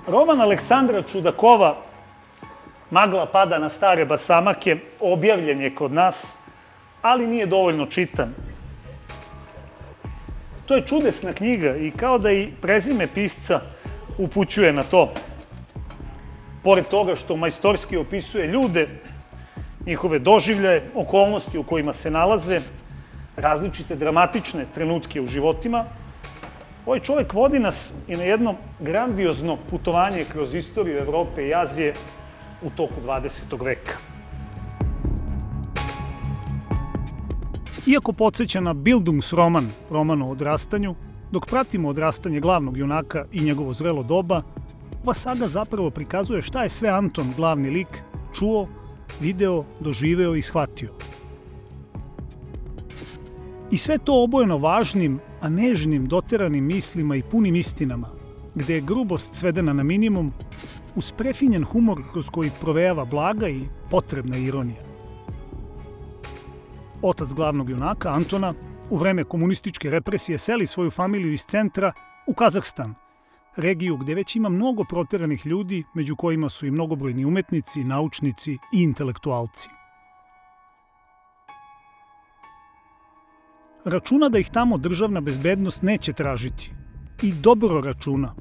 Roman Aleksandra Čudakova Magla pada na stare basamake objavljen je kod nas, ali nije dovoljno čitan. To je čudesna knjiga i kao da i prezime pisca upućuje na to. Pored toga što majstorski opisuje ljude, njihove doživljaje, okolnosti u kojima se nalaze, različite dramatične trenutke u životima, ovaj čovek vodi nas i na jedno grandiozno putovanje kroz istoriju Evrope i Azije u toku 20. veka. Iako podsjeća na Bildungsroman, roman o odrastanju, dok pratimo odrastanje glavnog junaka i njegovo zrelo doba, ova saga zapravo prikazuje šta je sve Anton, glavni lik, čuo, video, doživeo i shvatio. I sve to obojeno važnim, a nežnim, doteranim mislima i punim istinama, gde je grubost svedena na minimum, uz prefinjen humor kroz koji provejava blaga i potrebna ironija. Otac glavnog junaka, Antona, u vreme komunističke represije seli svoju familiju iz centra u Kazahstan, regiju gde već ima mnogo proteranih ljudi, među kojima su i mnogobrojni umetnici, naučnici i intelektualci. Računa da ih tamo državna bezbednost neće tražiti. I dobro računa.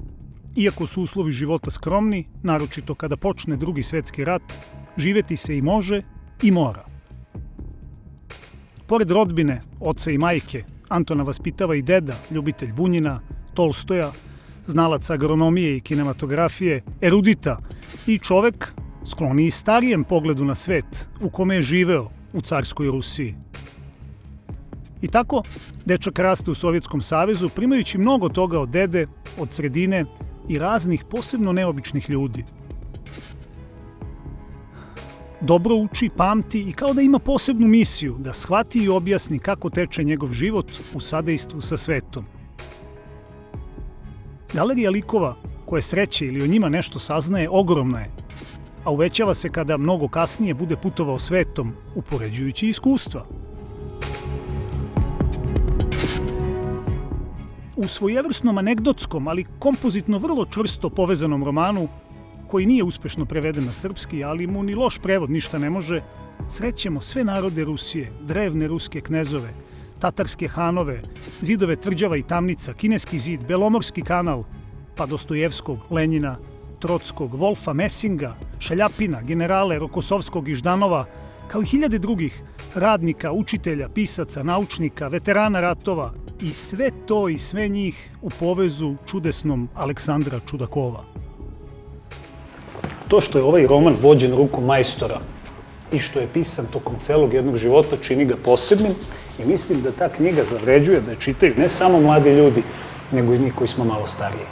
Iako su uslovi života skromni, naročito kada počne Drugi svetski rat, živeti se i može i mora. Pored rodbine, oca i majke, Antona vaspitava i deda, ljubitelj Bunjina, Tolstoja, znalac agronomije i kinematografije, erudita i čovek skloniji starijem pogledu na svet u kome je živeo u carskoj Rusiji. I tako, dečak raste u Sovjetskom savezu, primajući mnogo toga od dede, od sredine i raznih posebno neobičnih ljudi. Dobro uči, pamti i kao da ima posebnu misiju da shvati i objasni kako teče njegov život u sadejstvu sa svetom. Galerija likova koje sreće ili o njima nešto saznaje ogromna je, a uvećava se kada mnogo kasnije bude putovao svetom, upoređujući iskustva. U svojevrsnom anegdotskom, ali kompozitno vrlo čvrsto povezanom romanu, koji nije uspešno preveden na srpski, ali mu ni loš prevod ništa ne može, srećemo sve narode Rusije, drevne ruske knezove, tatarske hanove, zidove tvrđava i tamnica, kineski zid, Belomorski kanal, pa Dostojevskog, Lenjina, Trockog, Wolfa Messinga, Šaljapina, generale Rokosovskog i Ždanova, kao i hiljade drugih radnika, učitelja, pisaca, naučnika, veterana ratova i sve to i sve njih u povezu čudesnom Aleksandra Čudakova. To što je ovaj roman vođen rukom majstora i što je pisan tokom celog jednog života čini ga posebnim i mislim da ta knjiga zavređuje da je čitaju ne samo mladi ljudi, nego i mi koji smo malo stariji.